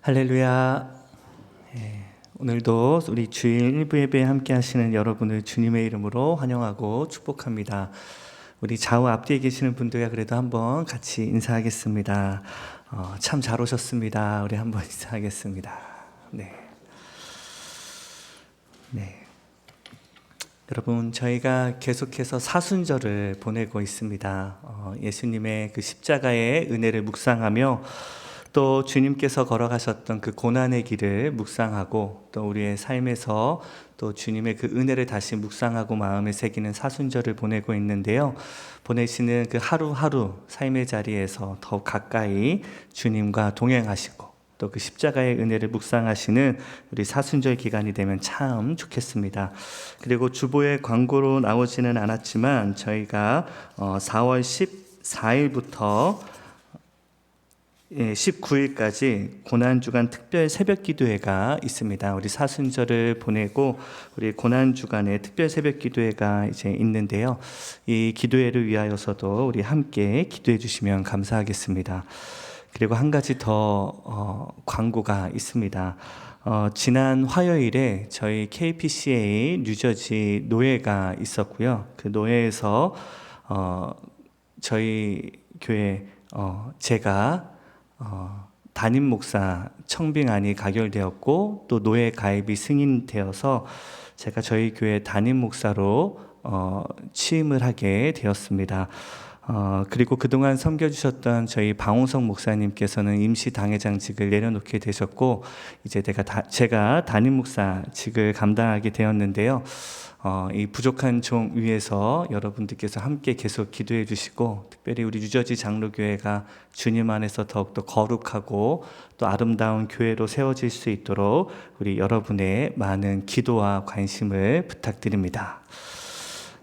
할렐루야. 오늘도 우리 주일 일부 예배에 함께 하시는 여러분을 주님의 이름으로 환영하고 축복합니다. 우리 좌우 앞뒤에 계시는 분들과 그래도 한번 같이 인사하겠습니다. 참 잘 오셨습니다. 우리 한번 인사하겠습니다. 네. 여러분, 저희가 계속해서 사순절을 보내고 있습니다. 예수님의 그 십자가의 은혜를 묵상하며 또 주님께서 걸어가셨던 그 고난의 길을 묵상하고 또 우리의 삶에서 또 주님의 그 은혜를 다시 묵상하고 마음에 새기는 사순절을 보내고 있는데요. 보내시는 그 하루하루 삶의 자리에서 더욱 가까이 주님과 동행하시고 또 그 십자가의 은혜를 묵상하시는 우리 사순절 기간이 되면 참 좋겠습니다. 그리고 주보의 광고로 나오지는 않았지만 저희가 4월 14일부터 19일까지 고난주간 특별 새벽 기도회가 있습니다. 우리 사순절을 보내고 우리 고난주간에 특별 새벽 기도회가 이제 있는데요. 이 기도회를 위하여서도 우리 함께 기도해 주시면 감사하겠습니다. 그리고 한 가지 더 광고가 있습니다. 지난 화요일에 저희 KPCA 뉴저지 노예가 있었고요. 그 노예에서 저희 교회 제가 담임 목사 청빙안이 가결되었고 또 노예 가입이 승인되어서 제가 저희 교회 담임 목사로 취임을 하게 되었습니다. 그리고 그동안 섬겨주셨던 저희 방홍석 목사님께서는 임시 당회장직을 내려놓게 되셨고 이제 제가 담임 목사직을 감당하게 되었는데요. 이 부족한 종 위에서 여러분들께서 함께 계속 기도해 주시고 특별히 우리 뉴저지 장로교회가 주님 안에서 더욱더 거룩하고 또 아름다운 교회로 세워질 수 있도록 우리 여러분의 많은 기도와 관심을 부탁드립니다.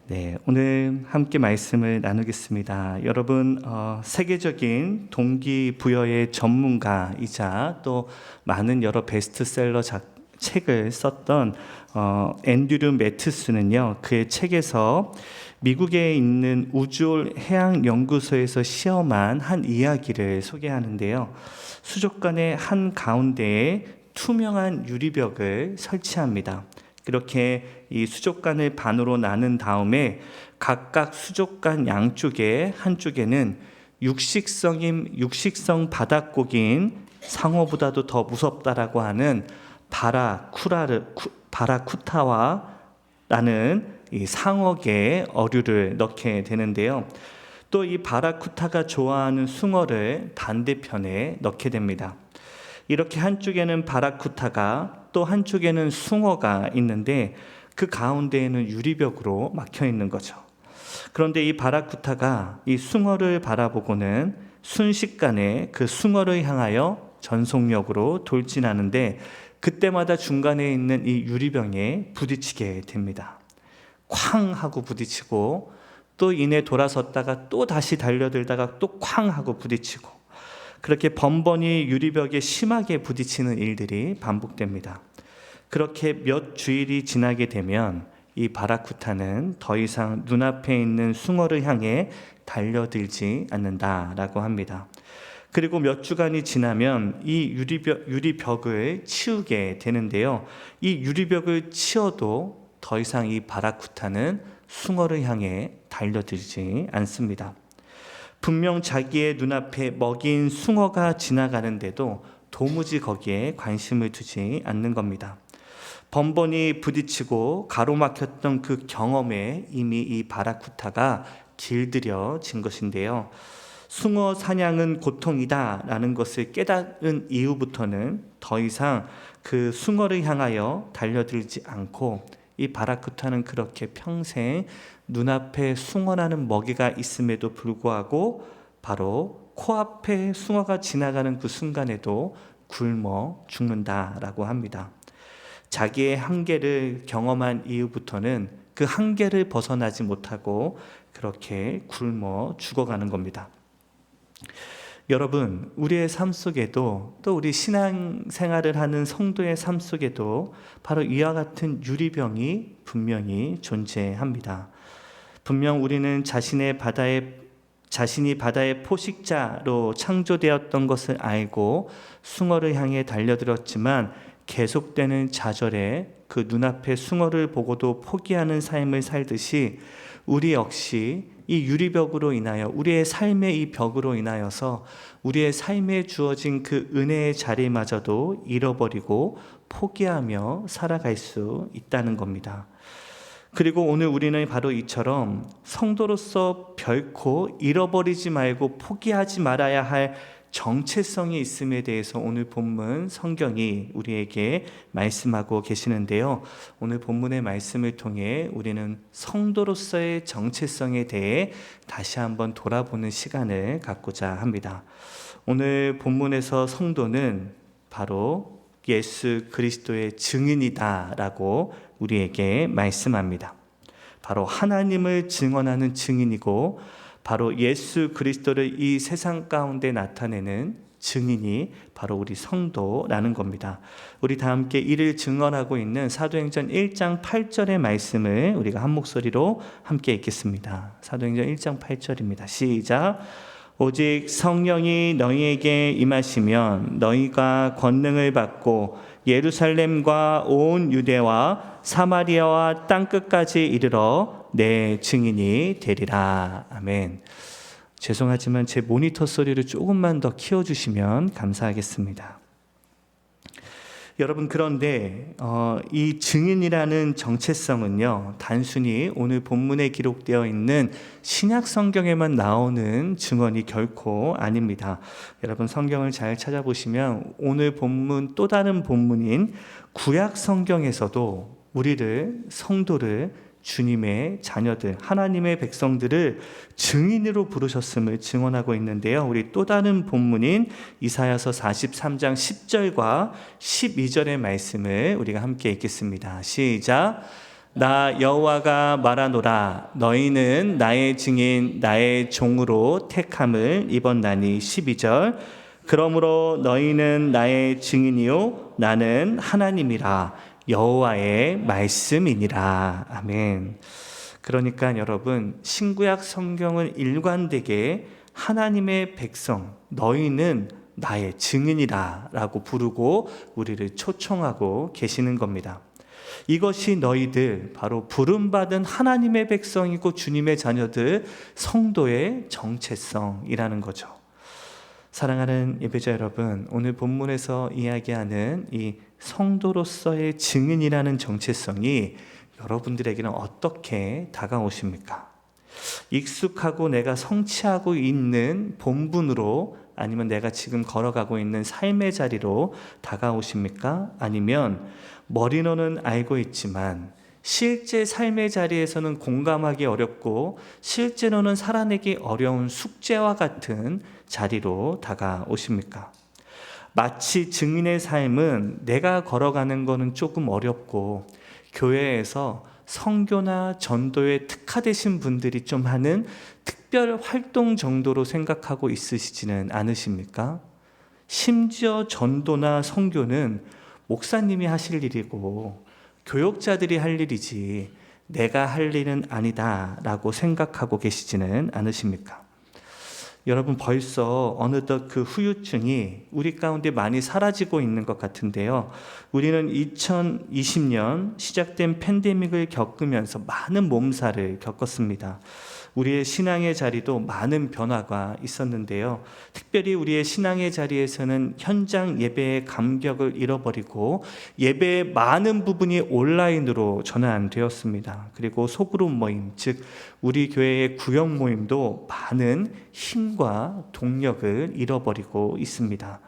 네, 오늘 함께 말씀을 나누겠습니다. 여러분, 세계적인 동기부여의 전문가이자 또 많은 여러 베스트셀러 책을 썼던 앤드류 매트스는요, 그의 책에서 미국에 있는 우주올 해양연구소에서 시험한 한 이야기를 소개하는데요. 수족관의 한 가운데에 투명한 유리벽을 설치합니다. 이렇게 이 수족관을 반으로 나눈 다음에 각각 수족관 양쪽에 한쪽에는 육식성 바닥고기인 상어보다도 더 무섭다라고 하는 바라쿠타와라는 이 상어계 어류를 넣게 되는데요. 또 이 바라쿠타가 좋아하는 숭어를 반대편에 넣게 됩니다. 이렇게 한쪽에는 바라쿠타가 또 한쪽에는 숭어가 있는데 그 가운데에는 유리벽으로 막혀 있는 거죠. 그런데 이 바라쿠타가 이 숭어를 바라보고는 순식간에 그 숭어를 향하여 전속력으로 돌진하는데 그때마다 중간에 있는 이 유리병에 부딪히게 됩니다. 쾅 하고 부딪히고 또 이내 돌아섰다가 또 다시 달려들다가 또 쾅 하고 부딪히고 그렇게 번번이 유리벽에 심하게 부딪히는 일들이 반복됩니다. 그렇게 몇 주일이 지나게 되면 이 바라쿠타는 더 이상 눈앞에 있는 숭어를 향해 달려들지 않는다라고 합니다. 그리고 몇 주간이 지나면 이 유리벽을 치우게 되는데요. 이 유리벽을 치워도 더 이상 이 바라쿠타는 숭어를 향해 달려들지 않습니다. 분명 자기의 눈앞에 먹인 숭어가 지나가는데도 도무지 거기에 관심을 두지 않는 겁니다. 번번이 부딪히고 가로막혔던 그 경험에 이미 이 바라쿠타가 길들여진 것인데요. 숭어 사냥은 고통이다라는 것을 깨달은 이후부터는 더 이상 그 숭어를 향하여 달려들지 않고 이 바라쿠타는 그렇게 평생 눈앞에 숭어라는 먹이가 있음에도 불구하고 바로 코앞에 숭어가 지나가는 그 순간에도 굶어 죽는다라고 합니다. 자기의 한계를 경험한 이후부터는 그 한계를 벗어나지 못하고 그렇게 굶어 죽어가는 겁니다. 여러분, 우리의 삶 속에도 또 우리 신앙생활을 하는 성도의 삶 속에도 바로 이와 같은 유리병이 분명히 존재합니다. 분명 우리는 자신의 자신이 바다의 포식자로 창조되었던 것을 알고 숭어를 향해 달려들었지만 계속되는 좌절에 그 눈앞에 숭어를 보고도 포기하는 삶을 살듯이 우리 역시 이 유리벽으로 인하여 우리의 삶의 이 벽으로 인하여서 우리의 삶에 주어진 그 은혜의 자리마저도 잃어버리고 포기하며 살아갈 수 있다는 겁니다. 그리고 오늘 우리는 바로 이처럼 성도로서 결코 잃어버리지 말고 포기하지 말아야 할 정체성이 있음에 대해서 오늘 본문 성경이 우리에게 말씀하고 계시는데요. 오늘 본문의 말씀을 통해 우리는 성도로서의 정체성에 대해 다시 한번 돌아보는 시간을 갖고자 합니다. 오늘 본문에서 성도는 바로 예수 그리스도의 증인이다라고 우리에게 말씀합니다. 바로 하나님을 증언하는 증인이고 바로 예수 그리스도를 이 세상 가운데 나타내는 증인이 바로 우리 성도라는 겁니다. 우리 다 함께 이를 증언하고 있는 사도행전 1장 8절의 말씀을 우리가 한 목소리로 함께 읽겠습니다. 사도행전 1장 8절입니다. 시작. 오직 성령이 너희에게 임하시면 너희가 권능을 받고 예루살렘과 온 유대와 사마리아와 땅끝까지 이르러 내 증인이 되리라. 아멘. 죄송하지만 제 모니터 소리를 조금만 더 키워주시면 감사하겠습니다. 여러분, 그런데 이 증인이라는 정체성은요, 단순히 오늘 본문에 기록되어 있는 신약 성경에만 나오는 증언이 결코 아닙니다. 여러분, 성경을 잘 찾아보시면 오늘 본문 또 다른 본문인 구약 성경에서도 우리를, 성도를, 주님의 자녀들, 하나님의 백성들을 증인으로 부르셨음을 증언하고 있는데요. 우리 또 다른 본문인 이사야서 43장 10절과 12절의 말씀을 우리가 함께 읽겠습니다. 시작. 나 여호와가 말하노라. 너희는 나의 증인, 나의 종으로 택함을 입었나니. 12절. 그러므로 너희는 나의 증인이요 나는 하나님이라. 여호와의 말씀이니라. 아멘. 그러니까 여러분, 신구약 성경을 일관되게 하나님의 백성, 너희는 나의 증인이라 라고 부르고 우리를 초청하고 계시는 겁니다. 이것이 너희들, 바로 부름받은 하나님의 백성이고 주님의 자녀들, 성도의 정체성이라는 거죠. 사랑하는 예배자 여러분, 오늘 본문에서 이야기하는 이 성도로서의 증인이라는 정체성이 여러분들에게는 어떻게 다가오십니까? 익숙하고 내가 성취하고 있는 본분으로, 아니면 내가 지금 걸어가고 있는 삶의 자리로 다가오십니까? 아니면 머리로는 알고 있지만 실제 삶의 자리에서는 공감하기 어렵고 실제로는 살아내기 어려운 숙제와 같은 자리로 다가오십니까? 마치 증인의 삶은 내가 걸어가는 거는 조금 어렵고 교회에서 선교나 전도에 특화되신 분들이 좀 하는 특별 활동 정도로 생각하고 있으시지는 않으십니까? 심지어 전도나 선교는 목사님이 하실 일이고 교역자들이 할 일이지 내가 할 일은 아니다라고 생각하고 계시지는 않으십니까? 여러분, 벌써 어느덧 그 후유증이 우리 가운데 많이 사라지고 있는 것 같은데요. 우리는 2020년 시작된 팬데믹을 겪으면서 많은 몸살을 겪었습니다. 우리의 신앙의 자리도 많은 변화가 있었는데요. 특별히 우리의 신앙의 자리에서는 현장 예배의 감격을 잃어버리고 예배의 많은 부분이 온라인으로 전환되었습니다. 그리고 소그룹 모임, 즉 우리 교회의 구역 모임도 많은 힘과 동력을 잃어버리고 있습니다.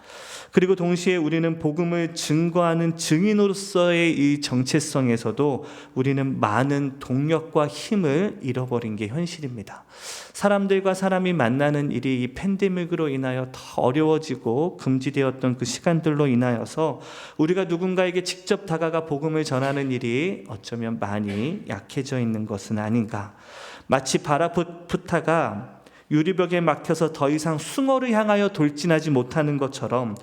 그리고 동시에 우리는 복음을 증거하는 증인으로서의 이 정체성에서도 우리는 많은 동력과 힘을 잃어버린 게 현실입니다. 사람들과 사람이 만나는 일이 이 팬데믹으로 인하여 더 어려워지고 금지되었던 그 시간들로 인하여서 우리가 누군가에게 직접 다가가 복음을 전하는 일이 어쩌면 많이 약해져 있는 것은 아닌가. 마치 바라푸타가 유리벽에 막혀서 더 이상 숭어를 향하여 돌진하지 못하는 것처럼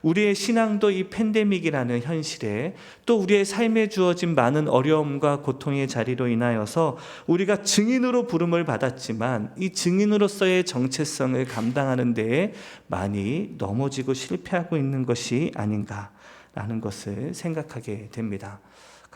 우리의 신앙도 이 팬데믹이라는 현실에 또 우리의 삶에 주어진 많은 어려움과 고통의 자리로 인하여서 우리가 증인으로 부름을 받았지만 이 증인으로서의 정체성을 감당하는 데에 많이 넘어지고 실패하고 있는 것이 아닌가라는 것을 생각하게 됩니다.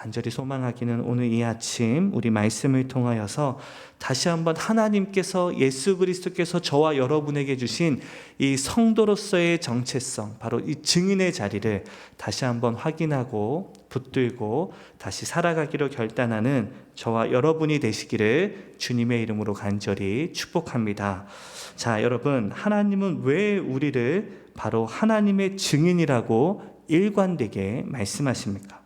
간절히 소망하기는 오늘 이 아침 우리 말씀을 통하여서 다시 한번 하나님께서 예수 그리스도께서 저와 여러분에게 주신 이 성도로서의 정체성, 바로 이 증인의 자리를 다시 한번 확인하고 붙들고 다시 살아가기로 결단하는 저와 여러분이 되시기를 주님의 이름으로 간절히 축복합니다. 자, 여러분, 하나님은 왜 우리를 바로 하나님의 증인이라고 일관되게 말씀하십니까?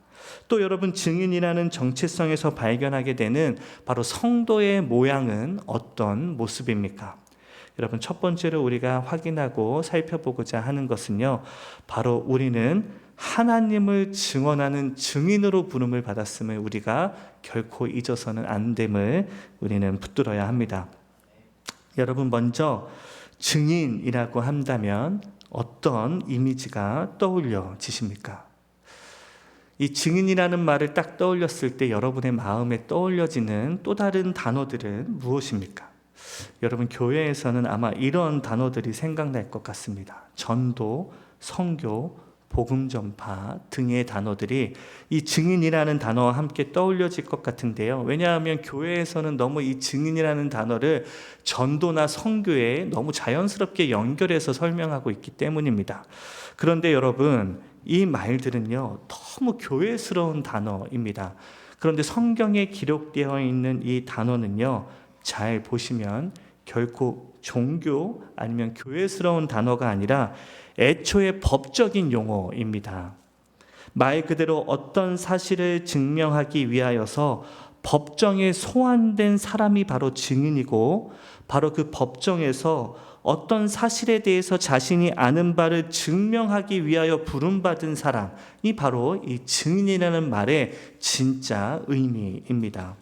또 여러분, 증인이라는 정체성에서 발견하게 되는 바로 성도의 모양은 어떤 모습입니까? 여러분, 첫 번째로 우리가 확인하고 살펴보고자 하는 것은요, 바로 우리는 하나님을 증언하는 증인으로 부름을 받았음을 우리가 결코 잊어서는 안 됨을 우리는 붙들어야 합니다. 여러분, 먼저 증인이라고 한다면 어떤 이미지가 떠올려지십니까? 이 증인이라는 말을 딱 떠올렸을 때 여러분의 마음에 떠올려지는 또 다른 단어들은 무엇입니까? 여러분, 교회에서는 아마 이런 단어들이 생각날 것 같습니다. 전도, 선교, 복음 전파 등의 단어들이 이 증인이라는 단어와 함께 떠올려질 것 같은데요. 왜냐하면 교회에서는 너무 이 증인이라는 단어를 전도나 선교에 너무 자연스럽게 연결해서 설명하고 있기 때문입니다. 그런데 여러분, 이 말들은요, 너무 교회스러운 단어입니다. 그런데 성경에 기록되어 있는 이 단어는요, 잘 보시면 결코 종교 아니면 교회스러운 단어가 아니라 애초에 법적인 용어입니다. 말 그대로 어떤 사실을 증명하기 위하여서 법정에 소환된 사람이 바로 증인이고, 바로 그 법정에서 어떤 사실에 대해서 자신이 아는 바를 증명하기 위하여 부름받은 사람이 바로 이 증인이라는 말의 진짜 의미입니다.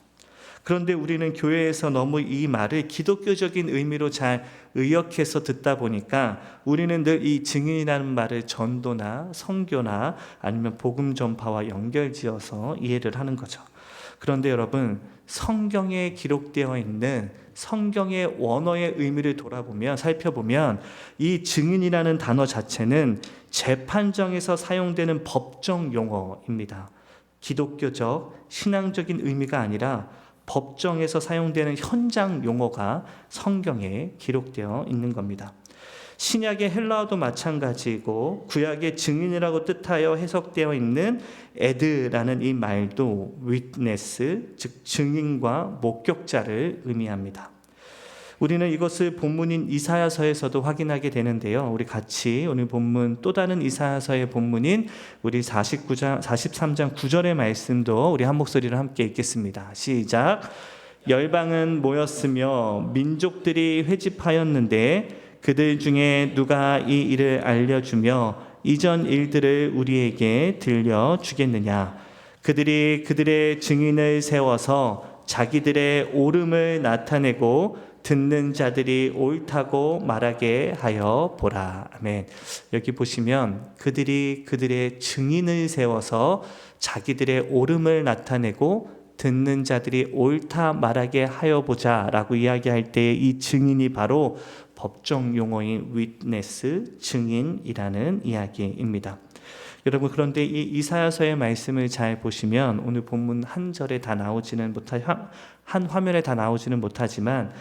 그런데 우리는 교회에서 너무 이 말을 기독교적인 의미로 잘 의역해서 듣다 보니까 우리는 늘 이 증인이라는 말을 전도나 선교나 아니면 복음 전파와 연결지어서 이해를 하는 거죠. 그런데 여러분, 성경에 기록되어 있는 성경의 원어의 의미를 살펴보면 이 증인이라는 단어 자체는 재판정에서 사용되는 법정 용어입니다. 기독교적, 신앙적인 의미가 아니라 법정에서 사용되는 현장 용어가 성경에 기록되어 있는 겁니다. 신약의 헬라어도 마찬가지이고 구약의 증인이라고 뜻하여 해석되어 있는 에드라는 이 말도 witness, 즉 증인과 목격자를 의미합니다. 우리는 이것을 본문인 이사야서에서도 확인하게 되는데요. 우리 같이 오늘 본문 또 다른 이사야서의 본문인 우리 43장 9절의 말씀도 우리 한 목소리로 함께 읽겠습니다. 시작. 열방은 모였으며 민족들이 회집하였는데 그들 중에 누가 이 일을 알려주며 이전 일들을 우리에게 들려주겠느냐. 그들이 그들의 증인을 세워서 자기들의 옳음을 나타내고 듣는 자들이 옳다고 말하게 하여 보라. 아멘. 여기 보시면 그들이 그들의 증인을 세워서 자기들의 옳음을 나타내고 듣는 자들이 옳다 말하게 하여 보자 라고 이야기할 때 이 증인이 바로 법정 용어인 witness, 증인이라는 이야기입니다. 여러분, 그런데 이 이사야서의 말씀을 잘 보시면 오늘 본문 한 화면에 다 나오지는 못하지만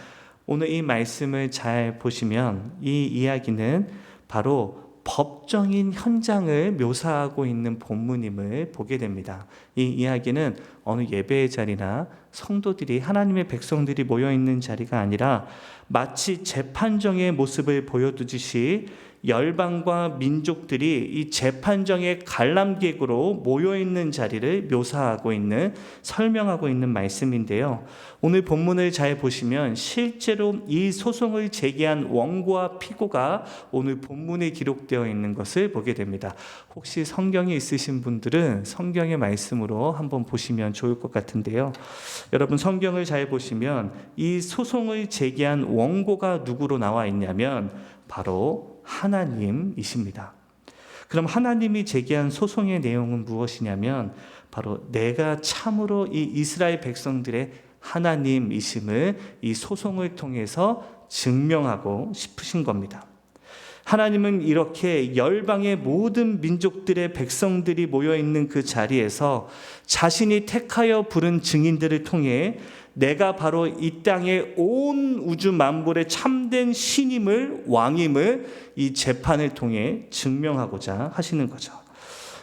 오늘 이 말씀을 잘 보시면 이 이야기는 바로 법정인 현장을 묘사하고 있는 본문임을 보게 됩니다. 이 이야기는 어느 예배의 자리나 성도들이, 하나님의 백성들이 모여있는 자리가 아니라 마치 재판정의 모습을 보여두듯이 열방과 민족들이 이 재판정의 관람객으로 모여있는 자리를 묘사하고 있는, 설명하고 있는 말씀인데요. 오늘 본문을 잘 보시면 실제로 이 소송을 제기한 원고와 피고가 오늘 본문에 기록되어 있는 것을 보게 됩니다. 혹시 성경이 있으신 분들은 성경의 말씀으로 한번 보시면 좋을 것 같은데요. 여러분, 성경을 잘 보시면 이 소송을 제기한 원고가 누구로 나와 있냐면 바로 하나님이십니다. 그럼 하나님이 제기한 소송의 내용은 무엇이냐면 바로 내가 참으로 이 이스라엘 백성들의 하나님이심을 이 소송을 통해서 증명하고 싶으신 겁니다. 하나님은 이렇게 열방의 모든 민족들의 백성들이 모여있는 그 자리에서 자신이 택하여 부른 증인들을 통해 내가 바로 이 땅의 온 우주 만물의 참된 신임을, 왕임을 이 재판을 통해 증명하고자 하시는 거죠.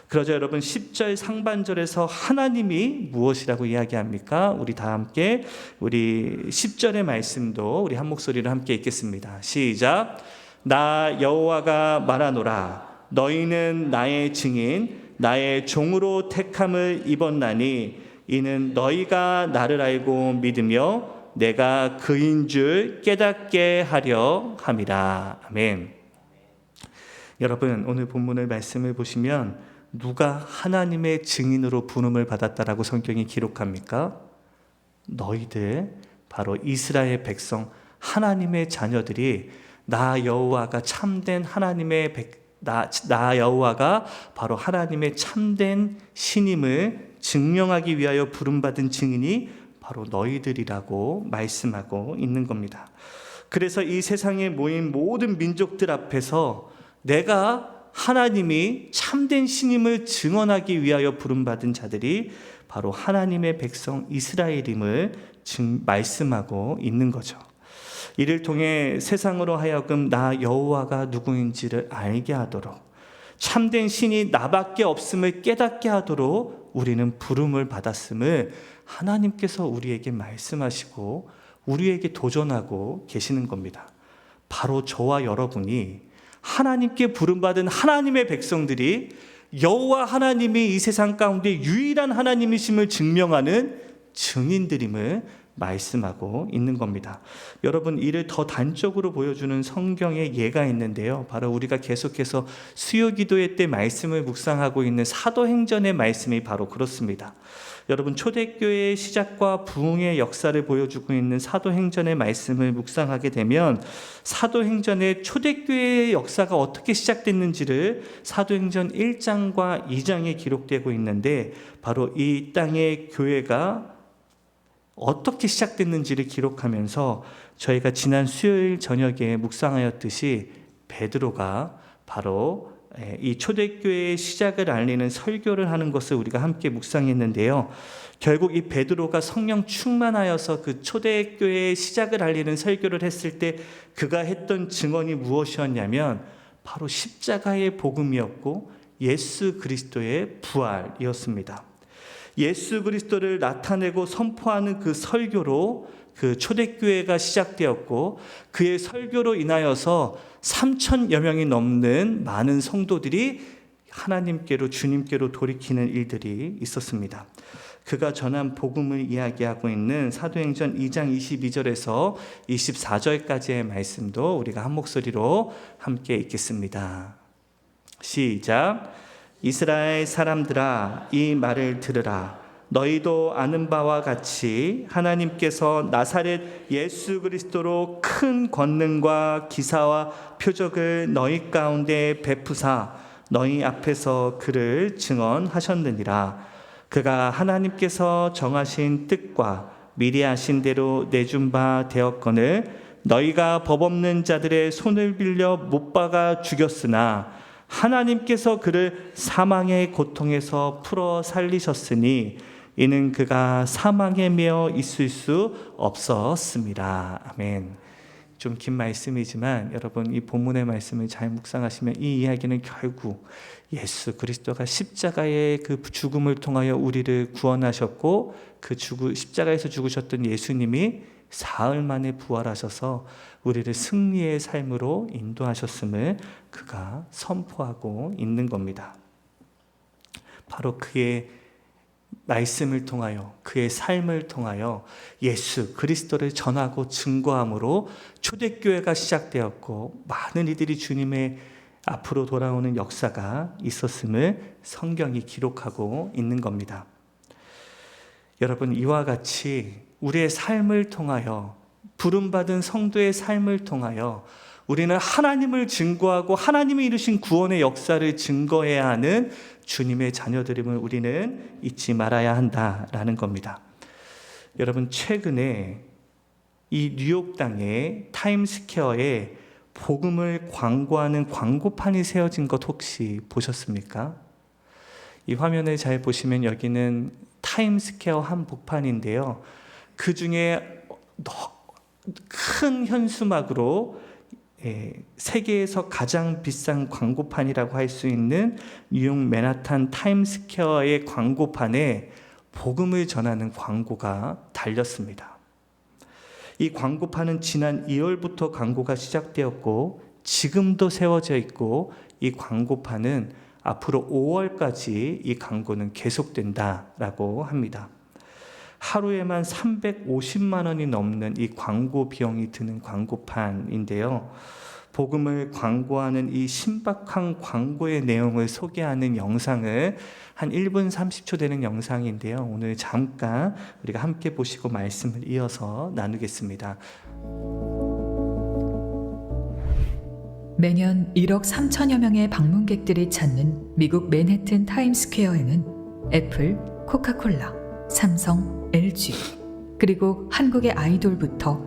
그러자 여러분, 10절 상반절에서 하나님이 무엇이라고 이야기합니까? 우리 다 함께 우리 10절의 말씀도 우리 한 목소리로 함께 읽겠습니다. 시작. 나 여호와가 말하노라. 너희는 나의 증인, 나의 종으로 택함을 입었나니 이는 너희가 나를 알고 믿으며 내가 그인 줄 깨닫게 하려 함이라. 아멘. 여러분, 오늘 본문의 말씀을 보시면 누가 하나님의 증인으로 부름을 받았다라고 성경이 기록합니까? 너희들, 바로 이스라엘 백성, 하나님의 자녀들이 나 여호와가 참된 하나님의 나 여호와가 바로 하나님의 참된 신임을 증명하기 위하여 부름받은 증인이 바로 너희들이라고 말씀하고 있는 겁니다. 그래서 이 세상에 모인 모든 민족들 앞에서 내가 하나님이 참된 신임을 증언하기 위하여 부름받은 자들이 바로 하나님의 백성 이스라엘임을 말씀하고 있는 거죠. 이를 통해 세상으로 하여금 나 여호와가 누구인지를 알게 하도록, 참된 신이 나밖에 없음을 깨닫게 하도록 우리는 부름을 받았음을 하나님께서 우리에게 말씀하시고 우리에게 도전하고 계시는 겁니다. 바로 저와 여러분이 하나님께 부름받은 하나님의 백성들이 여호와 하나님이 이 세상 가운데 유일한 하나님이심을 증명하는 증인들임을 말씀하고 있는 겁니다. 여러분, 이를 더 단적으로 보여주는 성경의 예가 있는데요. 바로 우리가 계속해서 수요 기도회 때 말씀을 묵상하고 있는 사도행전의 말씀이 바로 그렇습니다. 여러분, 초대교회의 시작과 부흥의 역사를 보여주고 있는 사도행전의 말씀을 묵상하게 되면 사도행전의 초대교회의 역사가 어떻게 시작됐는지를 사도행전 1장과 2장에 기록되고 있는데 바로 이 땅의 교회가 어떻게 시작됐는지를 기록하면서 저희가 지난 수요일 저녁에 묵상하였듯이 베드로가 바로 이 초대교회의 시작을 알리는 설교를 하는 것을 우리가 함께 묵상했는데요. 결국 이 베드로가 성령 충만하여서 그 초대교회의 시작을 알리는 설교를 했을 때 그가 했던 증언이 무엇이었냐면 바로 십자가의 복음이었고 예수 그리스도의 부활이었습니다. 예수 그리스도를 나타내고 선포하는 그 설교로 그 초대교회가 시작되었고 그의 설교로 인하여서 3,000여 명이 넘는 많은 성도들이 하나님께로 주님께로 돌이키는 일들이 있었습니다. 그가 전한 복음을 이야기하고 있는 사도행전 2장 22절에서 24절까지의 말씀도 우리가 한 목소리로 함께 읽겠습니다. 시작. 이스라엘 사람들아, 이 말을 들으라. 너희도 아는 바와 같이 하나님께서 나사렛 예수 그리스도로 큰 권능과 기사와 표적을 너희 가운데 베푸사 너희 앞에서 그를 증언하셨느니라. 그가 하나님께서 정하신 뜻과 미리 하신 대로 내준 바 되었거늘 너희가 법 없는 자들의 손을 빌려 못 박아 죽였으나 하나님께서 그를 사망의 고통에서 풀어 살리셨으니 이는 그가 사망에 매어 있을 수 없었습니다. 아멘. 좀 긴 말씀이지만 여러분, 이 본문의 말씀을 잘 묵상하시면 이 이야기는 결국 예수 그리스도가 십자가의 그 죽음을 통하여 우리를 구원하셨고 그 십자가에서 죽으셨던 예수님이 사흘 만에 부활하셔서 우리를 승리의 삶으로 인도하셨음을 그가 선포하고 있는 겁니다. 바로 그의 말씀을 통하여, 그의 삶을 통하여 예수 그리스도를 전하고 증거함으로 초대교회가 시작되었고, 많은 이들이 주님의 앞으로 돌아오는 역사가 있었음을 성경이 기록하고 있는 겁니다. 여러분, 이와 같이 우리의 삶을 통하여, 부름받은 성도의 삶을 통하여 우리는 하나님을 증거하고 하나님이 이루신 구원의 역사를 증거해야 하는 주님의 자녀들임을 우리는 잊지 말아야 한다라는 겁니다. 여러분, 최근에 이 뉴욕 땅의 타임스퀘어에 복음을 광고하는 광고판이 세워진 것 혹시 보셨습니까? 이 화면을 잘 보시면 여기는 타임스퀘어 한복판인데요. 그 중에 큰 현수막으로 세계에서 가장 비싼 광고판이라고 할 수 있는 뉴욕 맨하탄 타임스퀘어의 광고판에 복음을 전하는 광고가 달렸습니다. 이 광고판은 지난 2월부터 광고가 시작되었고 지금도 세워져 있고, 이 광고판은 앞으로 5월까지 이 광고는 계속된다라고 합니다. 하루에만 350만 원이 넘는 이 광고 비용이 드는 광고판인데요. 복음을 광고하는 이 신박한 광고의 내용을 소개하는 영상을, 한 1분 30초 되는 영상인데요. 오늘 잠깐 우리가 함께 보시고 말씀을 이어서 나누겠습니다. 매년 1억 3천여 명의 방문객들이 찾는 미국 맨해튼 타임스퀘어에는 애플, 코카콜라, 삼성, LG, 그리고 한국의 아이돌부터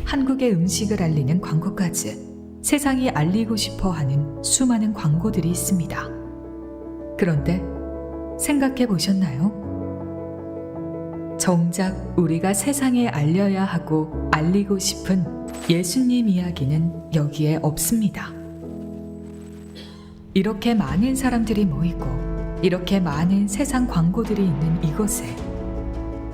한국의 음식을 알리는 광고까지 세상이 알리고 싶어 하는 수많은 광고들이 있습니다. 그런데 생각해 보셨나요? 정작 우리가 세상에 알려야 하고 알리고 싶은 예수님 이야기는 여기에 없습니다. 이렇게 많은 사람들이 모이고 이렇게 많은 세상 광고들이 있는 이곳에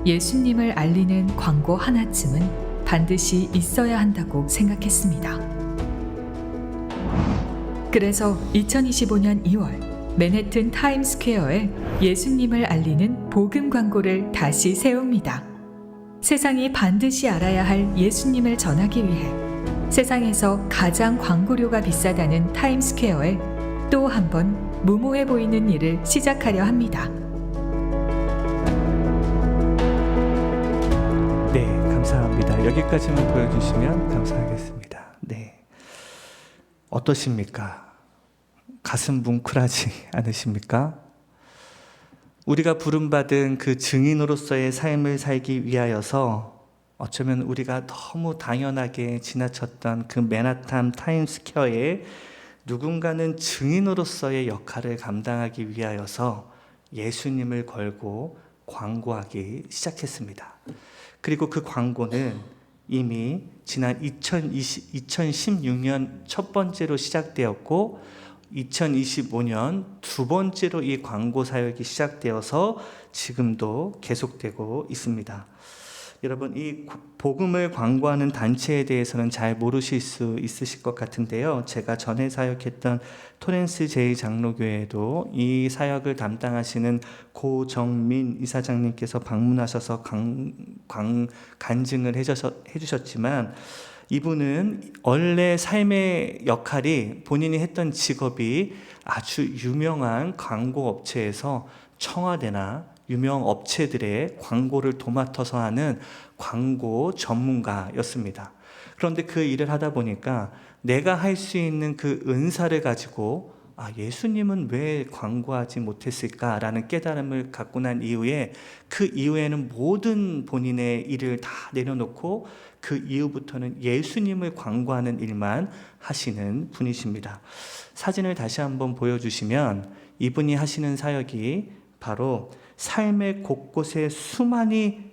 예수님을 알리는 광고 하나쯤은 반드시 있어야 한다고 생각했습니다. 그래서 2025년 2월 맨해튼 타임스퀘어에 예수님을 알리는 복음 광고를 다시 세웁니다. 세상이 반드시 알아야 할 예수님을 전하기 위해 세상에서 가장 광고료가 비싸다는 타임스퀘어에 또 한 번 무모해 보이는 일을 시작하려 합니다. 네, 감사합니다. 여기까지만 보여주시면 감사하겠습니다. 네, 어떠십니까? 가슴 뭉클하지 않으십니까? 우리가 부름받은 그 증인으로서의 삶을 살기 위하여서 어쩌면 우리가 너무 당연하게 지나쳤던 그 맨하탄 타임스퀘어에 누군가는 증인으로서의 역할을 감당하기 위하여서 예수님을 걸고 광고하기 시작했습니다. 그리고 그 광고는 이미 지난 2016년 첫 번째로 시작되었고 2025년 두 번째로 이 광고 사역이 시작되어서 지금도 계속되고 있습니다. 여러분, 이 복음을 광고하는 단체에 대해서는 잘 모르실 수 있으실 것 같은데요. 제가 전에 사역했던 토렌스 제2장로교회에도 이 사역을 담당하시는 고정민 이사장님께서 방문하셔서 간증을 해주셨지만, 이분은 원래 삶의 역할이, 본인이 했던 직업이 아주 유명한 광고 업체에서 청와대나 유명 업체들의 광고를 도맡아서 하는 광고 전문가였습니다. 그런데 그 일을 하다 보니까 내가 할 수 있는 그 은사를 가지고 예수님은 왜 광고하지 못했을까라는 깨달음을 갖고 난 이후에, 그 이후에는 모든 본인의 일을 다 내려놓고 그 이후부터는 예수님을 광고하는 일만 하시는 분이십니다. 사진을 다시 한번 보여주시면 이분이 하시는 사역이 바로 삶의 곳곳에 수많게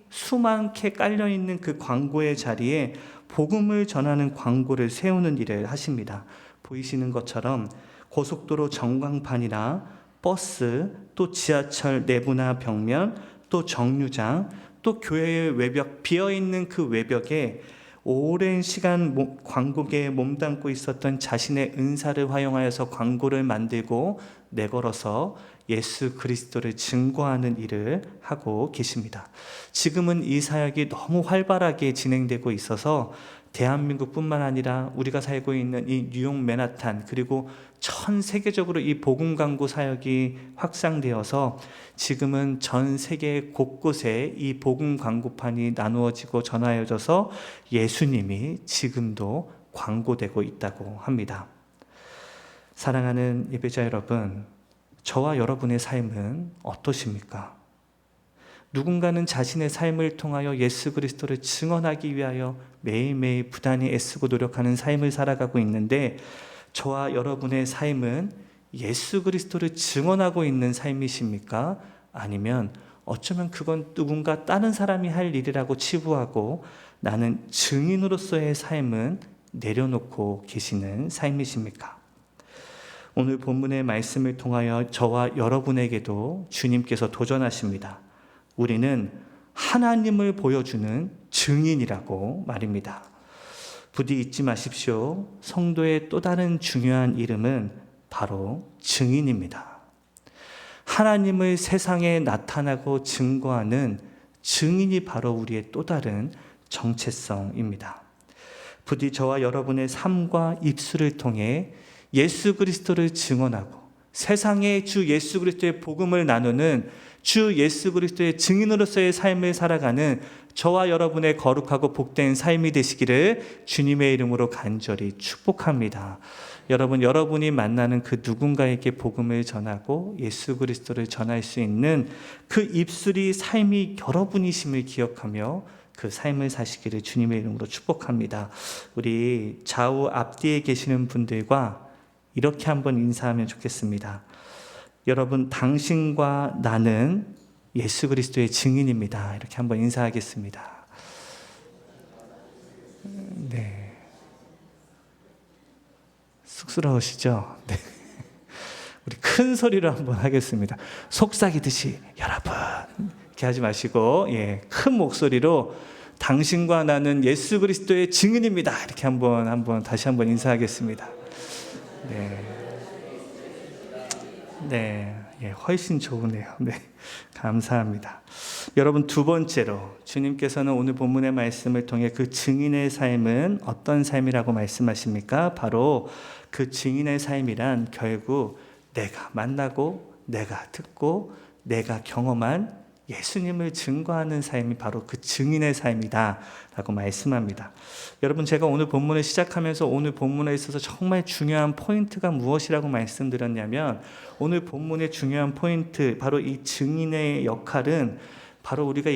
깔려있는 그 광고의 자리에 복음을 전하는 광고를 세우는 일을 하십니다. 보이시는 것처럼 고속도로 전광판이나 버스, 또 지하철 내부나 벽면, 또 정류장, 또 또 교회의 외벽, 비어있는 그 외벽에 오랜 시간 광고계에 몸담고 있었던 자신의 은사를 활용하여서 광고를 만들고 내걸어서 예수 그리스도를 증거하는 일을 하고 계십니다. 지금은 이 사역이 너무 활발하게 진행되고 있어서 대한민국뿐만 아니라 우리가 살고 있는 이 뉴욕 맨하탄, 그리고 전 세계적으로 이 복음 광고 사역이 확산되어서 지금은 전 세계 곳곳에 이 복음 광고판이 나누어지고 전하여져서 예수님이 지금도 광고되고 있다고 합니다. 사랑하는 예배자 여러분, 저와 여러분의 삶은 어떠십니까? 누군가는 자신의 삶을 통하여 예수 그리스도를 증언하기 위하여 매일매일 부단히 애쓰고 노력하는 삶을 살아가고 있는데, 저와 여러분의 삶은 예수 그리스도를 증언하고 있는 삶이십니까? 아니면 어쩌면 그건 누군가 다른 사람이 할 일이라고 치부하고 나는 증인으로서의 삶은 내려놓고 계시는 삶이십니까? 오늘 본문의 말씀을 통하여 저와 여러분에게도 주님께서 도전하십니다. 우리는 하나님을 보여주는 증인이라고 말입니다. 부디 잊지 마십시오. 성도의 또 다른 중요한 이름은 바로 증인입니다. 하나님을 세상에 나타나고 증거하는 증인이 바로 우리의 또 다른 정체성입니다. 부디 저와 여러분의 삶과 입술을 통해 예수 그리스도를 증언하고 세상에 주 예수 그리스도의 복음을 나누는 주 예수 그리스도의 증인으로서의 삶을 살아가는 저와 여러분의 거룩하고 복된 삶이 되시기를 주님의 이름으로 간절히 축복합니다. 여러분이 만나는 그 누군가에게 복음을 전하고 예수 그리스도를 전할 수 있는 그 입술이 삶이 여러분이심을 기억하며 그 삶을 사시기를 주님의 이름으로 축복합니다. 우리 좌우 앞뒤에 계시는 분들과 이렇게 한번 인사하면 좋겠습니다. 여러분, 당신과 나는 예수 그리스도의 증인입니다. 이렇게 한번 인사하겠습니다. 네. 쑥스러우시죠? 네. 우리 큰 소리로 한번 하겠습니다. 속삭이듯이 여러분 이렇게 하지 마시고, 큰 목소리로 당신과 나는 예수 그리스도의 증인입니다. 이렇게 다시 한번 인사하겠습니다. 네, 훨씬 좋으네요. 네, 감사합니다. 여러분, 두 번째로 주님께서는 오늘 본문의 말씀을 통해 그 증인의 삶은 어떤 삶이라고 말씀하십니까? 바로 그 증인의 삶이란 결국 내가 만나고 내가 듣고 내가 경험한 예수님을 증거하는 삶이 바로 그 증인의 삶이다 라고 말씀합니다. 여러분, 제가 오늘 본문을 시작하면서 오늘 본문에 있어서 정말 중요한 포인트가 무엇이라고 말씀드렸냐면, 오늘 본문의 중요한 포인트, 바로 이 증인의 역할은 바로 우리가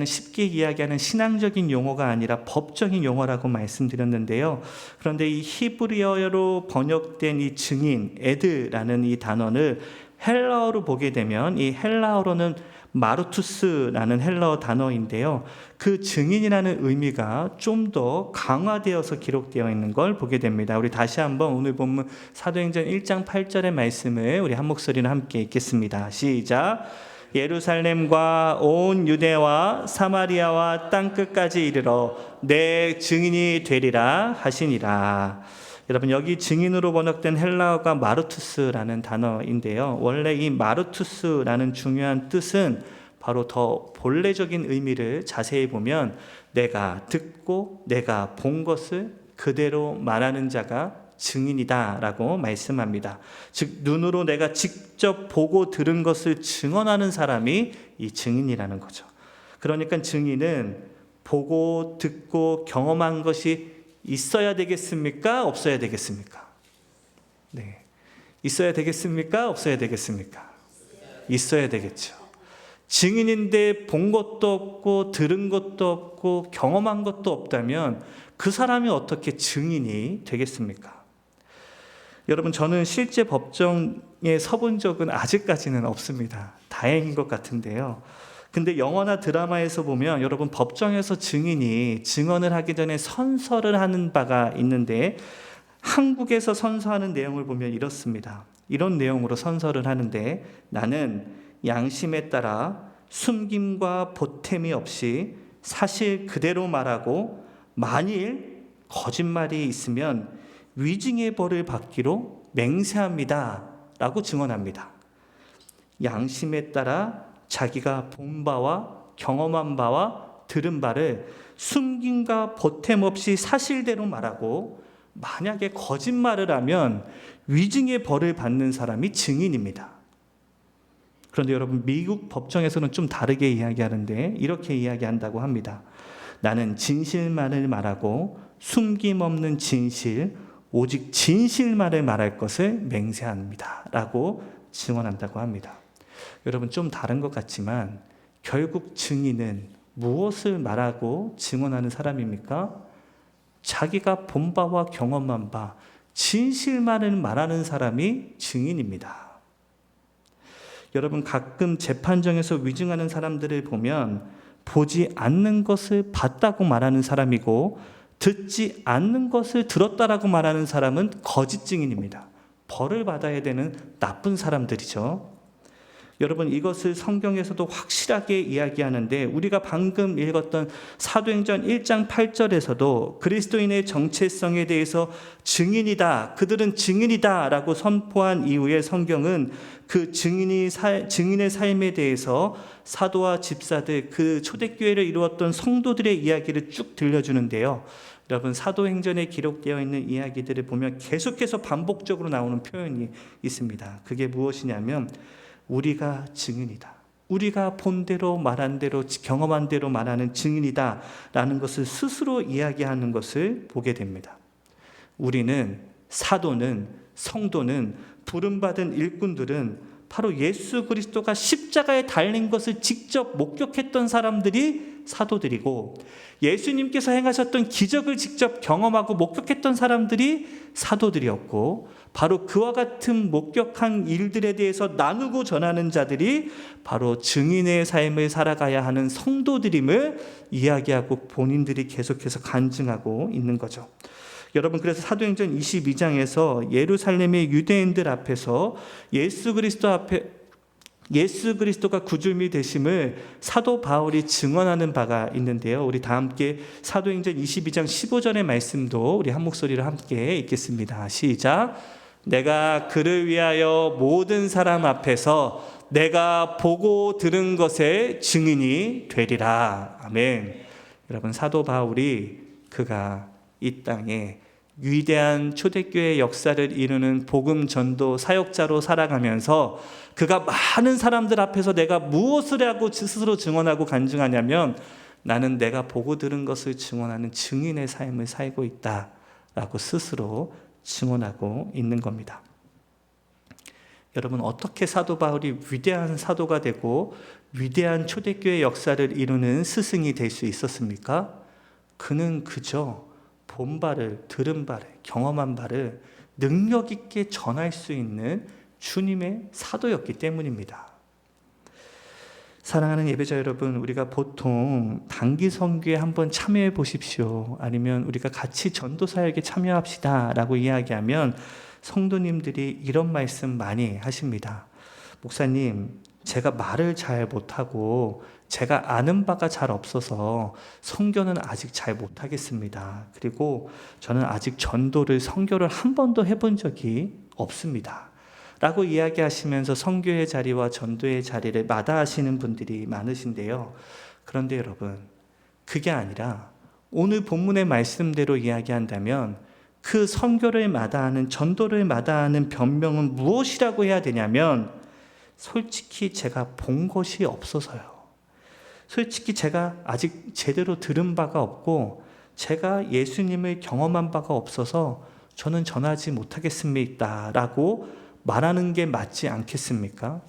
쉽게 이야기하는 신앙적인 용어가 아니라 법적인 용어라고 말씀드렸는데요. 그런데 이 히브리어로 번역된 이 증인, 에드라는 이 단어를 헬라어로 보게 되면, 이 헬라어로는 마르투스라는 헬라어 단어인데요. 그 증인이라는 의미가 좀 더 강화되어서 기록되어 있는 걸 보게 됩니다. 우리 다시 한번 오늘 본문 사도행전 1장 8절의 말씀을 우리 한 목소리로 함께 읽겠습니다. 시작. 예루살렘과 온 유대와 사마리아와 땅끝까지 이르러 내 증인이 되리라 하시니라. 여러분, 여기 증인으로 번역된 헬라어가 마르투스라는 단어인데요. 원래 이 마르투스라는 중요한 뜻은 바로 더 본래적인 의미를 자세히 보면 내가 듣고 내가 본 것을 그대로 말하는 자가 증인이다 라고 말씀합니다. 즉, 눈으로 내가 직접 보고 들은 것을 증언하는 사람이 이 증인이라는 거죠. 그러니까 증인은 보고 듣고 경험한 것이 있어야 되겠습니까? 없어야 되겠습니까? 네. 있어야 되겠습니까? 없어야 되겠습니까? 있어야 되겠죠. 증인인데 본 것도 없고 들은 것도 없고 경험한 것도 없다면 그 사람이 어떻게 증인이 되겠습니까? 여러분, 저는 실제 법정에 서본 적은 아직까지는 없습니다. 다행인 것 같은데요. 근데 영화나 드라마에서 보면 여러분, 법정에서 증인이 증언을 하기 전에 선서를 하는 바가 있는데, 한국에서 선서하는 내용을 보면 이렇습니다. 이런 내용으로 선서를 하는데, 나는 양심에 따라 숨김과 보탬이 없이 사실 그대로 말하고 만일 거짓말이 있으면 위증의 벌을 받기로 맹세합니다 라고 증언합니다. 양심에 따라 자기가 본 바와 경험한 바와 들은 바를 숨김과 보탬 없이 사실대로 말하고 만약에 거짓말을 하면 위증의 벌을 받는 사람이 증인입니다. 그런데 여러분, 미국 법정에서는 좀 다르게 이야기하는데 이렇게 이야기한다고 합니다. 나는 진실만을 말하고 숨김없는 진실, 오직 진실만을 말할 것을 맹세합니다 라고 증언한다고 합니다. 여러분, 좀 다른 것 같지만 결국 증인은 무엇을 말하고 증언하는 사람입니까? 자기가 본 바와 경험한 바, 진실만을 말하는 사람이 증인입니다. 여러분, 가끔 재판정에서 위증하는 사람들을 보면 보지 않는 것을 봤다고 말하는 사람이고 듣지 않는 것을 들었다라고 말하는 사람은 거짓 증인입니다. 벌을 받아야 되는 나쁜 사람들이죠. 여러분, 이것을 성경에서도 확실하게 이야기하는데 우리가 방금 읽었던 사도행전 1장 8절에서도 그리스도인의 정체성에 대해서 증인이다, 그들은 증인이다 라고 선포한 이후에 성경은 그 증인의 삶에 대해서 사도와 집사들, 그 초대교회를 이루었던 성도들의 이야기를 쭉 들려주는데요. 여러분, 사도행전에 기록되어 있는 이야기들을 보면 계속해서 반복적으로 나오는 표현이 있습니다. 그게 무엇이냐면 우리가 증인이다, 우리가 본 대로 말한 대로 경험한 대로 말하는 증인이다 라는 것을 스스로 이야기하는 것을 보게 됩니다. 우리는, 사도는, 성도는, 부름받은 일꾼들은 바로 예수 그리스도가 십자가에 달린 것을 직접 목격했던 사람들이 사도들이고, 예수님께서 행하셨던 기적을 직접 경험하고 목격했던 사람들이 사도들이었고, 바로 그와 같은 목격한 일들에 대해서 나누고 전하는 자들이 바로 증인의 삶을 살아가야 하는 성도들임을 이야기하고 본인들이 계속해서 간증하고 있는 거죠. 여러분, 그래서 사도행전 22장에서 예루살렘의 유대인들 앞에서 예수 그리스도가 구주님이 되심을 사도 바울이 증언하는 바가 있는데요. 우리 다 함께 사도행전 22장 15절의 말씀도 우리 한 목소리로 함께 읽겠습니다. 시작. 내가 그를 위하여 모든 사람 앞에서 내가 보고 들은 것의 증인이 되리라. 아멘. 여러분, 사도 바울이 그가 이 땅에 위대한 초대교회 역사를 이루는 복음 전도 사역자로 살아가면서 그가 많은 사람들 앞에서 내가 무엇을 하고 스스로 증언하고 간증하냐면 나는 내가 보고 들은 것을 증언하는 증인의 삶을 살고 있다라고 스스로 증언하고 있는 겁니다. 여러분, 어떻게 사도 바울이 위대한 사도가 되고 위대한 초대교회 역사를 이루는 스승이 될 수 있었습니까? 그는 그저 본 바를, 들은 바를, 경험한 바를 능력 있게 전할 수 있는 주님의 사도였기 때문입니다. 사랑하는 예배자 여러분, 우리가 보통 단기 선교에 한번 참여해 보십시오, 아니면 우리가 같이 전도 사역에 참여합시다 라고 이야기하면 성도님들이 이런 말씀 많이 하십니다. 목사님, 제가 말을 잘 못하고 제가 아는 바가 잘 없어서 선교는 아직 잘 못하겠습니다. 그리고 저는 아직 전도를, 선교를 한 번도 해본 적이 없습니다 라고 이야기하시면서 선교의 자리와 전도의 자리를 마다하시는 분들이 많으신데요. 그런데 여러분, 그게 아니라 오늘 본문의 말씀대로 이야기한다면 그 선교를 마다하는, 전도를 마다하는 변명은 무엇이라고 해야 되냐면 솔직히 제가 본 것이 없어서요. 솔직히 제가 아직 제대로 들은 바가 없고 제가 예수님을 경험한 바가 없어서 저는 전하지 못하겠습니다 라고 말하는 게 맞지 않겠습니까?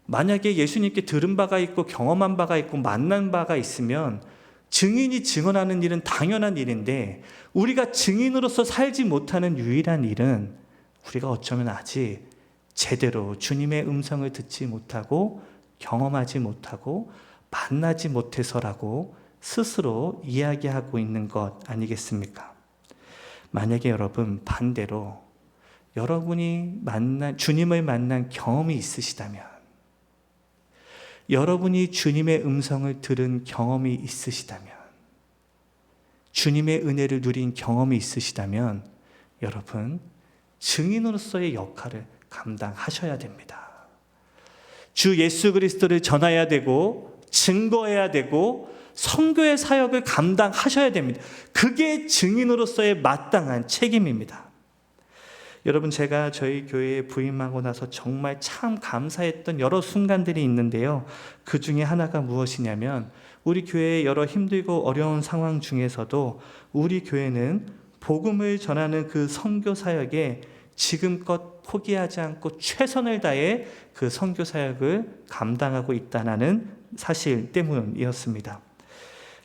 만약에 예수님께 들은 바가 있고 경험한 바가 있고 만난 바가 있으면 증인이 증언하는 일은 당연한 일인데, 우리가 증인으로서 살지 못하는 유일한 일은 우리가 어쩌면 아직 제대로 주님의 음성을 듣지 못하고 경험하지 못하고 만나지 못해서라고 스스로 이야기하고 있는 것 아니겠습니까? 만약에 여러분 반대로 여러분이 주님을 만난 경험이 있으시다면, 여러분이 주님의 음성을 들은 경험이 있으시다면, 주님의 은혜를 누린 경험이 있으시다면 여러분, 증인으로서의 역할을 감당하셔야 됩니다. 주 예수 그리스도를 전해야 되고 증거해야 되고 선교의 사역을 감당하셔야 됩니다. 그게 증인으로서의 마땅한 책임입니다. 여러분, 제가 저희 교회에 부임하고 나서 정말 참 감사했던 여러 순간들이 있는데요. 그 중에 하나가 무엇이냐면 우리 교회의 여러 힘들고 어려운 상황 중에서도 우리 교회는 복음을 전하는 그 선교 사역에 지금껏 포기하지 않고 최선을 다해 그 선교 사역을 감당하고 있다는 사실 때문이었습니다.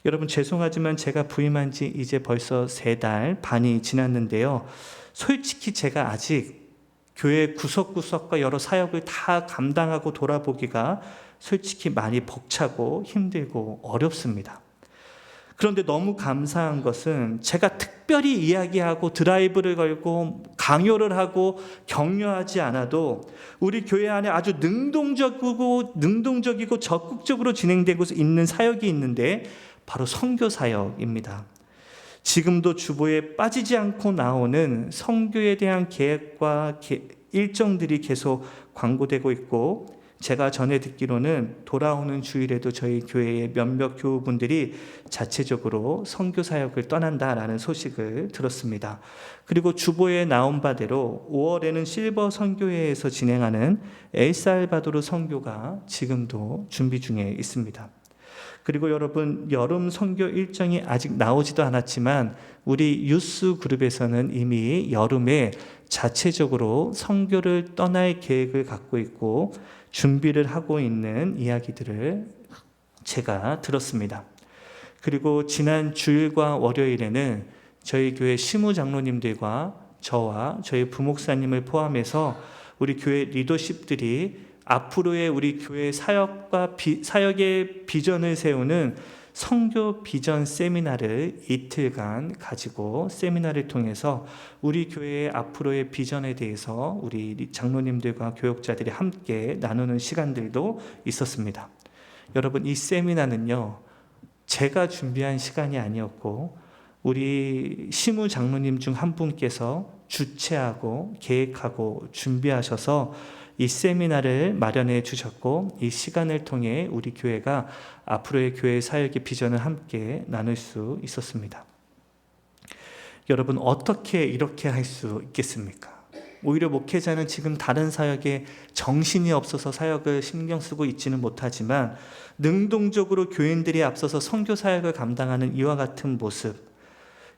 여러분, 죄송하지만 제가 부임한 지 이제 벌써 3달 반이 지났는데요. 솔직히 제가 아직 교회 구석구석과 여러 사역을 다 감당하고 돌아보기가 솔직히 많이 벅차고 힘들고 어렵습니다. 그런데 너무 감사한 것은 제가 특별히 이야기하고 드라이브를 걸고 강요를 하고 격려하지 않아도 우리 교회 안에 아주 능동적이고 적극적으로 진행되고 있는 사역이 있는데 바로 선교 사역입니다. 지금도 주보에 빠지지 않고 나오는 선교에 대한 계획과 일정들이 계속 광고되고 있고, 제가 전에 듣기로는 돌아오는 주일에도 저희 교회의 몇몇 교우분들이 자체적으로 선교 사역을 떠난다라는 소식을 들었습니다. 그리고 주보에 나온 바대로 5월에는 실버 선교회에서 진행하는 엘살바도르 선교가 지금도 준비 중에 있습니다. 그리고 여러분, 여름 선교 일정이 아직 나오지도 않았지만 우리 유스 그룹에서는 이미 여름에 자체적으로 선교를 떠날 계획을 갖고 있고 준비를 하고 있는 이야기들을 제가 들었습니다. 그리고 지난 주일과 월요일에는 저희 교회 시무 장로님들과 저와 저희 부목사님을 포함해서 우리 교회 리더십들이 앞으로의 우리 교회 사역의 비전을 세우는 선교 비전 세미나를 이틀간 가지고 세미나를 통해서 우리 교회의 앞으로의 비전에 대해서 우리 장로님들과 교역자들이 함께 나누는 시간들도 있었습니다. 여러분, 이 세미나는요, 제가 준비한 시간이 아니었고 우리 시무 장로님 중 한 분께서 주최하고 계획하고 준비하셔서 이 세미나를 마련해 주셨고, 이 시간을 통해 우리 교회가 앞으로의 교회 사역의 비전을 함께 나눌 수 있었습니다. 여러분, 어떻게 이렇게 할 수 있겠습니까? 오히려 목회자는 지금 다른 사역에 정신이 없어서 사역을 신경 쓰고 있지는 못하지만 능동적으로 교인들이 앞서서 선교 사역을 감당하는 이와 같은 모습,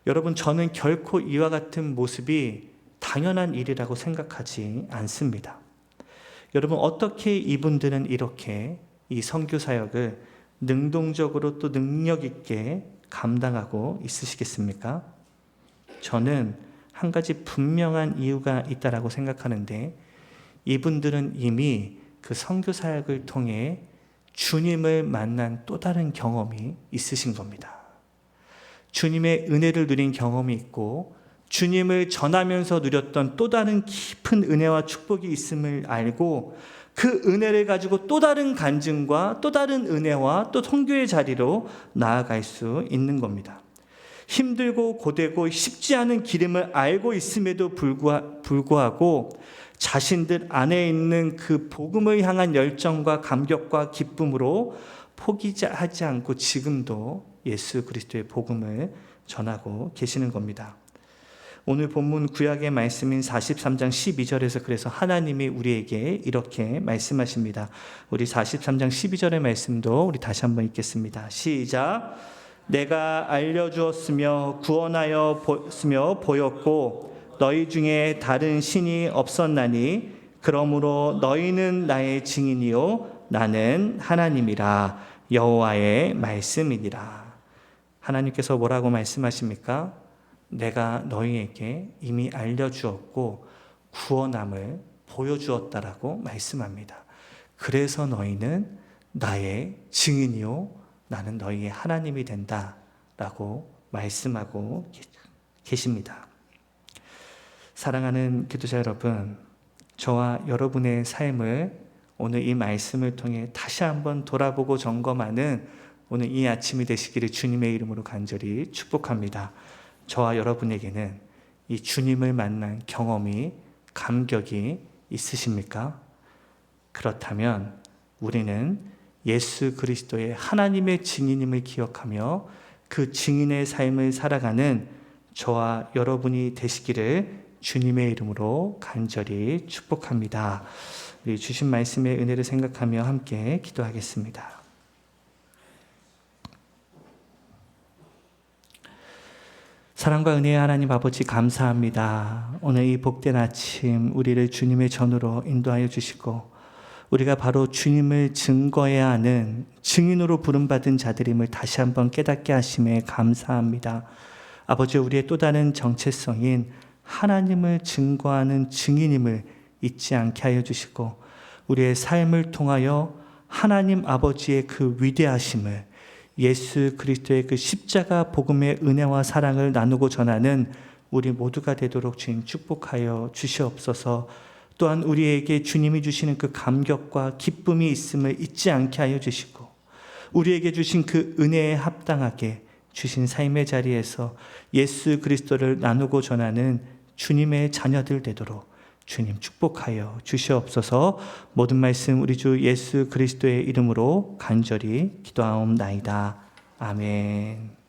여러분, 저는 결코 이와 같은 모습이 당연한 일이라고 생각하지 않습니다. 여러분, 어떻게 이분들은 이렇게 이 선교 사역을 능동적으로 또 능력 있게 감당하고 있으시겠습니까? 저는 한 가지 분명한 이유가 있다라고 생각하는데, 이분들은 이미 그 선교 사역을 통해 주님을 만난 또 다른 경험이 있으신 겁니다. 주님의 은혜를 누린 경험이 있고 주님을 전하면서 누렸던 또 다른 깊은 은혜와 축복이 있음을 알고 그 은혜를 가지고 또 다른 간증과 또 다른 은혜와 또 선교의 자리로 나아갈 수 있는 겁니다. 힘들고 고되고 쉽지 않은 기름을 알고 있음에도 불구하고 자신들 안에 있는 그 복음을 향한 열정과 감격과 기쁨으로 포기하지 않고 지금도 예수 그리스도의 복음을 전하고 계시는 겁니다. 오늘 본문 구약의 말씀인 43장 12절에서 그래서 하나님이 우리에게 이렇게 말씀하십니다. 우리 43장 12절의 말씀도 우리 다시 한번 읽겠습니다. 시작. 내가 알려주었으며 구원하였으며 보였고 너희 중에 다른 신이 없었나니 그러므로 너희는 나의 증인이요 나는 하나님이라 여호와의 말씀이니라. 하나님께서 뭐라고 말씀하십니까? 내가 너희에게 이미 알려주었고 구원함을 보여주었다라고 말씀합니다. 그래서 너희는 나의 증인이요 나는 너희의 하나님이 된다라고 말씀하고 계십니다. 사랑하는 기도자 여러분, 저와 여러분의 삶을 오늘 이 말씀을 통해 다시 한번 돌아보고 점검하는 오늘 이 아침이 되시기를 주님의 이름으로 간절히 축복합니다. 저와 여러분에게는 이 주님을 만난 경험이, 감격이 있으십니까? 그렇다면 우리는 예수 그리스도의 하나님의 증인임을 기억하며 그 증인의 삶을 살아가는 저와 여러분이 되시기를 주님의 이름으로 간절히 축복합니다. 우리 주신 말씀의 은혜를 생각하며 함께 기도하겠습니다. 사랑과 은혜의 하나님 아버지 감사합니다. 오늘 이 복된 아침 우리를 주님의 전으로 인도하여 주시고 우리가 바로 주님을 증거해야 하는 증인으로 부름받은 자들임을 다시 한번 깨닫게 하심에 감사합니다. 아버지, 우리의 또 다른 정체성인 하나님을 증거하는 증인임을 잊지 않게 하여 주시고 우리의 삶을 통하여 하나님 아버지의 그 위대하심을, 예수 그리스도의 그 십자가 복음의 은혜와 사랑을 나누고 전하는 우리 모두가 되도록 주님 축복하여 주시옵소서. 또한 우리에게 주님이 주시는 그 감격과 기쁨이 있음을 잊지 않게 하여 주시고 우리에게 주신 그 은혜에 합당하게 주신 삶의 자리에서 예수 그리스도를 나누고 전하는 주님의 자녀들 되도록 주님 축복하여 주시옵소서. 모든 말씀 우리 주 예수 그리스도의 이름으로 간절히 기도하옵나이다. 아멘.